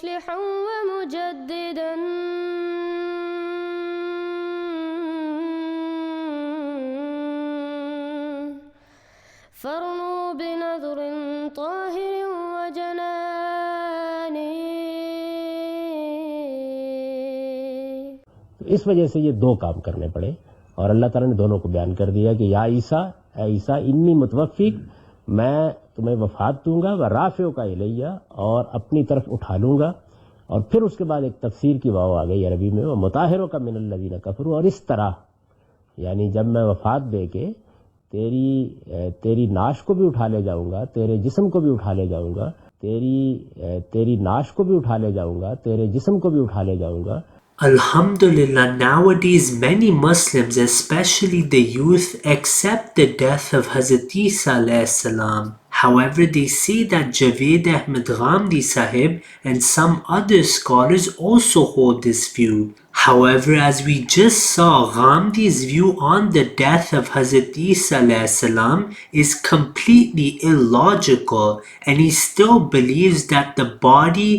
مصلحا ومجددا فارنوا بنظر طاهر وجنان. اس وجہ سے یہ دو کام کرنے پڑے، اور اللہ تعالیٰ نے دونوں کو بیان کر دیا کہ یا عیسیٰ، اے عیسیٰ انی متوفیک، میں تمہیں وفات دوں گا، و رافعو کا الیہ، اور اپنی طرف اٹھا لوں گا. اور پھر اس کے بعد ایک تفسیر کی واو آ گئی عربی میں، وہ مطہروں کا من الذین کفروا، اور اس طرح یعنی جب میں وفات دے کے تیری ناش کو بھی اٹھا لے جاؤں گا، تیرے جسم کو بھی اٹھا لے جاؤں گا، تیری ناش کو بھی اٹھا لے جاؤں گا، تیرے جسم کو بھی اٹھا لے جاؤں گا. Alhamdulillah, nowadays many Muslims, especially the youth, accept the death of Hazrat Isa alayhi salam. However, they say that Javed Ahmed Ghamdi Sahib and some other scholars also hold this view. However, as we just saw, Ghamdi's view on the death of Hazrat Isa alayhi salam is completely illogical, and he still believes that the body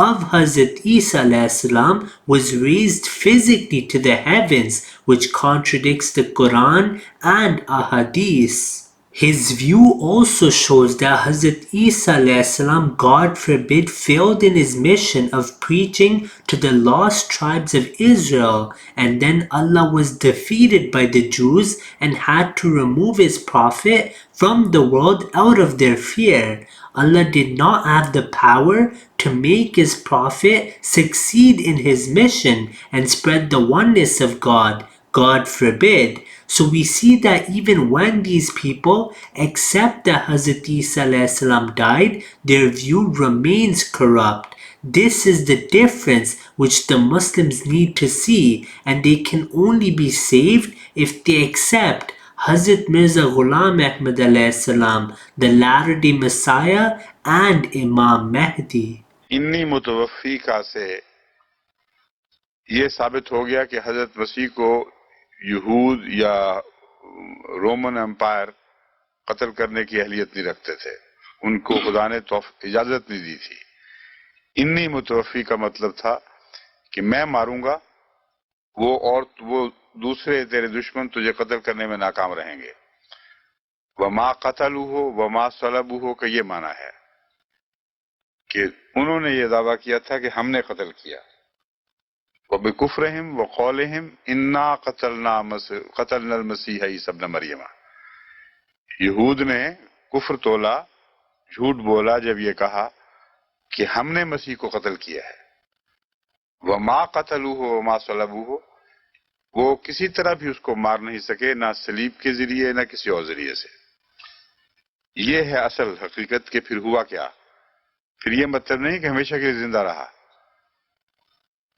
of Hazrat Isa alayhi salam was raised physically to the heavens, which contradicts the Quran and Ahadith. His view also shows that Hazrat Isa alayhi salam, God forbid, failed in his mission of preaching to the lost tribes of Israel, and then Allah was defeated by the Jews and had to remove his prophet from the world out of their fear. Allah did not have the power to make his prophet succeed in his mission and spread the oneness of God. God forbid. So we see that even when these people accept that Hazrat Isa alayhi salam died, their view remains corrupt. This is the difference which the Muslims need to see, and they can only be saved if they accept Hazrat Mirza Ghulam Ahmad alayhi salam, the latter-day Messiah and Imam Mahdi. انی متوفی کا سے یہ ثابت ہو گیا کہ حضرت مسیح کو یہود یا رومن امپائر قتل کرنے کی اہلیت نہیں رکھتے تھے، ان کو خدا نے اجازت نہیں دی تھی. انی متوفی کا مطلب تھا کہ میں ماروں گا وہ دوسرے تیرے دشمن تجھے قتل کرنے میں ناکام رہیں گے. وما قتلوہ وما صلبوہ کا یہ معنی ہے کہ انہوں نے یہ دعویٰ کیا تھا کہ ہم نے قتل کیا. وَبِكُفْرِهِمْ وَقَوْلِهِمْ إِنَّا قَتَلْنَا الْمَسِيحَ عِیسیٰ ابْنَ مَرْیَمَ. یہود نے کفر تولا، جھوٹ بولا جب یہ کہا کہ ہم نے مسیح کو قتل کیا ہے. وَمَا قَتَلُوهُ وَمَا صَلَبُوهُ، وہ کسی طرح بھی اس کو مار نہیں سکے، نہ صلیب کے ذریعے نہ کسی اور ذریعے سے. یہ ہے اصل حقیقت کہ پھر ہوا کیا. پھر یہ مطلب نہیں کہ ہمیشہ کے لیے زندہ رہا.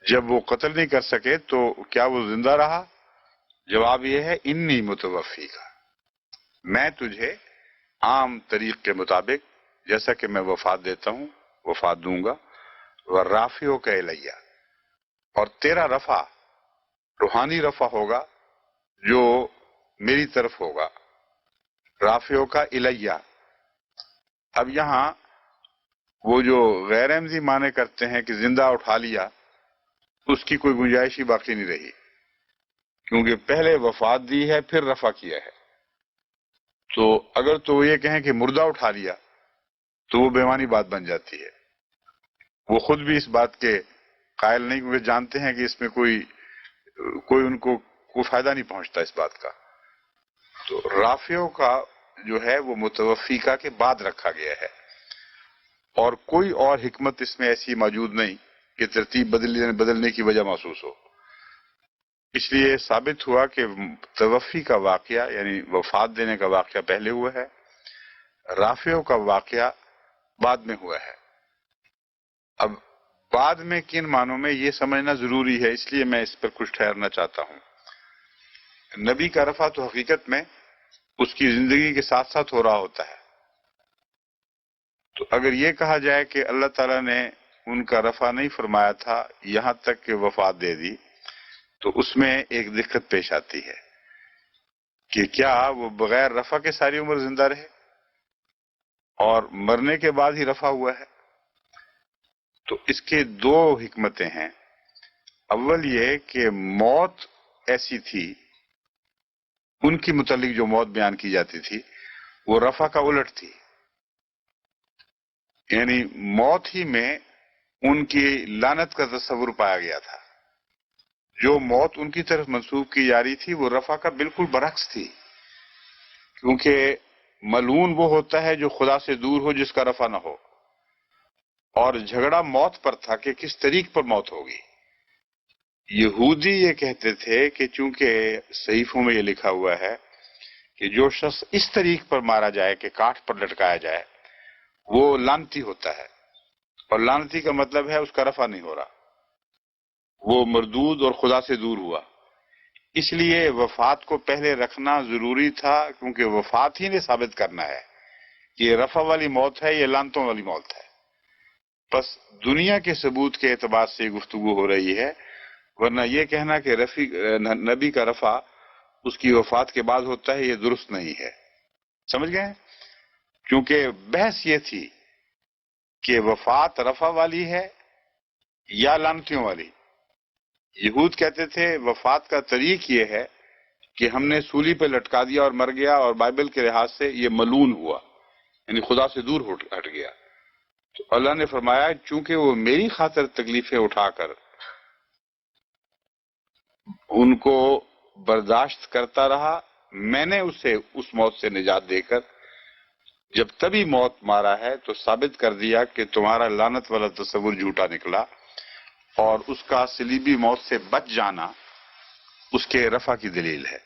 جب وہ قتل نہیں کر سکے تو کیا وہ زندہ رہا؟ جواب یہ ہے انی متوفی کا، میں تجھے عام طریق کے مطابق جیسا کہ میں وفات دیتا ہوں وفات دوں گا. ورافعو کا الیہ، اور تیرا رفع روحانی رفع ہوگا جو میری طرف ہوگا. رافعو کا الیہ. اب یہاں وہ جو غیر عمدی معنی کرتے ہیں کہ زندہ اٹھا لیا، اس کی کوئی گنجائش ہی باقی نہیں رہی، کیونکہ پہلے وفات دی ہے پھر رفع کیا ہے. تو اگر تو وہ یہ کہیں کہ مردہ اٹھا لیا تو وہ بے معنی بات بن جاتی ہے. وہ خود بھی اس بات کے قائل نہیں، کیونکہ جانتے ہیں کہ اس میں کوئی ان کو کوئی فائدہ نہیں پہنچتا اس بات کا. تو رافعو کا جو ہے وہ متوفی کا کے بعد رکھا گیا ہے، اور کوئی اور حکمت اس میں ایسی موجود نہیں کہ ترتیب بدلنے کی وجہ محسوس ہو. اس لیے ثابت ہوا کہ توفی کا واقعہ یعنی وفات دینے کا واقعہ پہلے ہوا ہے، رافعو کا واقعہ بعد میں ہوا ہے. اب بعد میں کن معنوں میں یہ سمجھنا ضروری ہے، اس لیے میں اس پر کچھ ٹھہرنا چاہتا ہوں. نبی کا رفع تو حقیقت میں اس کی زندگی کے ساتھ ساتھ ہو رہا ہوتا ہے. تو اگر یہ کہا جائے کہ اللہ تعالیٰ نے ان کا رفع نہیں فرمایا تھا یہاں تک کہ وفات دے دی، تو اس میں ایک دقت پیش آتی ہے کہ کیا وہ بغیر رفع کے ساری عمر زندہ رہے اور مرنے کے بعد ہی رفع ہوا ہے؟ تو اس کے دو حکمتیں ہیں. اول یہ کہ موت ایسی تھی، ان کی متعلق جو موت بیان کی جاتی تھی وہ رفع کا الٹ تھی، یعنی موت ہی میں ان کی لعنت کا تصور پایا گیا تھا. جو موت ان کی طرف منسوب کی جا رہی تھی وہ رفع کا بالکل برعکس تھی، کیونکہ ملعون وہ ہوتا ہے جو خدا سے دور ہو، جس کا رفع نہ ہو. اور جھگڑا موت پر تھا کہ کس طریق پر موت ہوگی. یہودی یہ کہتے تھے کہ چونکہ صحیفوں میں یہ لکھا ہوا ہے کہ جو شخص اس طریق پر مارا جائے کہ کاٹھ پر لٹکایا جائے وہ لعنتی ہوتا ہے، اور لعنتی کا مطلب ہے اس کا رفع نہیں ہو رہا، وہ مردود اور خدا سے دور ہوا. اس لیے وفات کو پہلے رکھنا ضروری تھا، کیونکہ وفات ہی نے ثابت کرنا ہے کہ یہ رفع والی موت ہے، یہ لعنتوں والی موت ہے. بس دنیا کے ثبوت کے اعتبار سے گفتگو ہو رہی ہے، ورنہ یہ کہنا کہ نبی کا رفع اس کی وفات کے بعد ہوتا ہے یہ درست نہیں ہے. سمجھ گئے؟ کیونکہ بحث یہ تھی کہ وفات رفع والی ہے یا لعنتیوں والی. یہود کہتے تھے وفات کا طریق یہ ہے کہ ہم نے سولی پہ لٹکا دیا اور مر گیا، اور بائبل کے لحاظ سے یہ ملعون ہوا، یعنی خدا سے دور ہٹ گیا. تو اللہ نے فرمایا چونکہ وہ میری خاطر تکلیفیں اٹھا کر ان کو برداشت کرتا رہا، میں نے اسے اس موت سے نجات دے کر جب تبھی موت مارا ہے تو ثابت کر دیا کہ تمہارا لعنت والا تصور جھوٹا نکلا، اور اس کا صلیبی موت سے بچ جانا اس کے رفع کی دلیل ہے.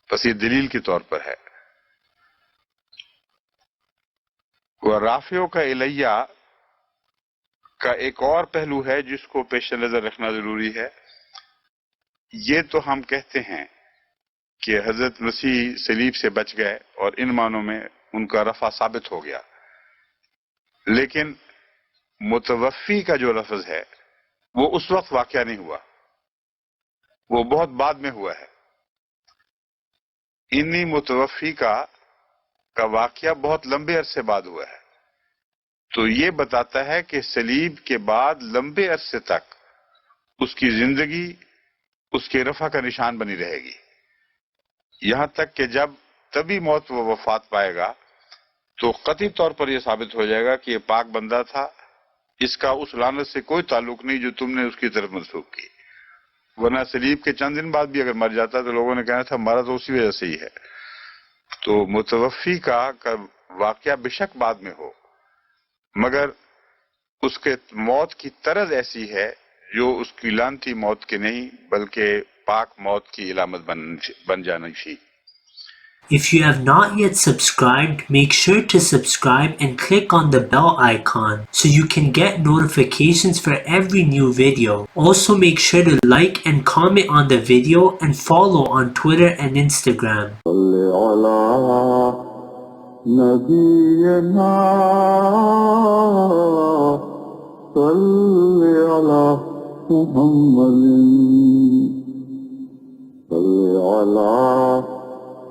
بس یہ دلیل کے طور پر ہے. رافعو کا الیہ کا ایک اور پہلو ہے جس کو پیش نظر رکھنا ضروری ہے. یہ تو ہم کہتے ہیں کہ حضرت مسیح صلیب سے بچ گئے اور ان معنوں میں ان کا رفع ثابت ہو گیا، لیکن متوفی کا جو لفظ ہے وہ اس وقت واقعہ نہیں ہوا، وہ بہت بعد میں ہوا ہے. انی متوفی کا واقعہ بہت لمبے عرصے بعد ہوا ہے. تو یہ بتاتا ہے کہ صلیب کے بعد لمبے عرصے تک اس کی زندگی اس کے رفع کا نشان بنی رہے گی، یہاں تک کہ جب تبھی موت و وفات پائے گا تو قطعی طور پر یہ ثابت ہو جائے گا کہ یہ پاک بندہ تھا، اس کا اس لعنت سے کوئی تعلق نہیں جو تم نے اس کی طرف منسوخ کی. ورنہ صلیب کے چند دن بعد بھی اگر مر جاتا تو لوگوں نے کہنا تھا مرا تو اسی وجہ سے ہی ہے. تو متوفی کا واقعہ بے شک بعد میں ہو، مگر اس کے موت کی طرز ایسی ہے جو اس کی لعنتی موت کی نہیں بلکہ پاک موت کی علامت بن جانی تھی. If you have not yet subscribed, make sure to subscribe and click on the bell icon so you can get notifications for every new video. Also make sure to like and comment on the video and follow on Twitter and Instagram.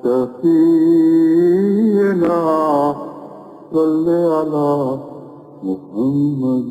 سفينا صل على محمد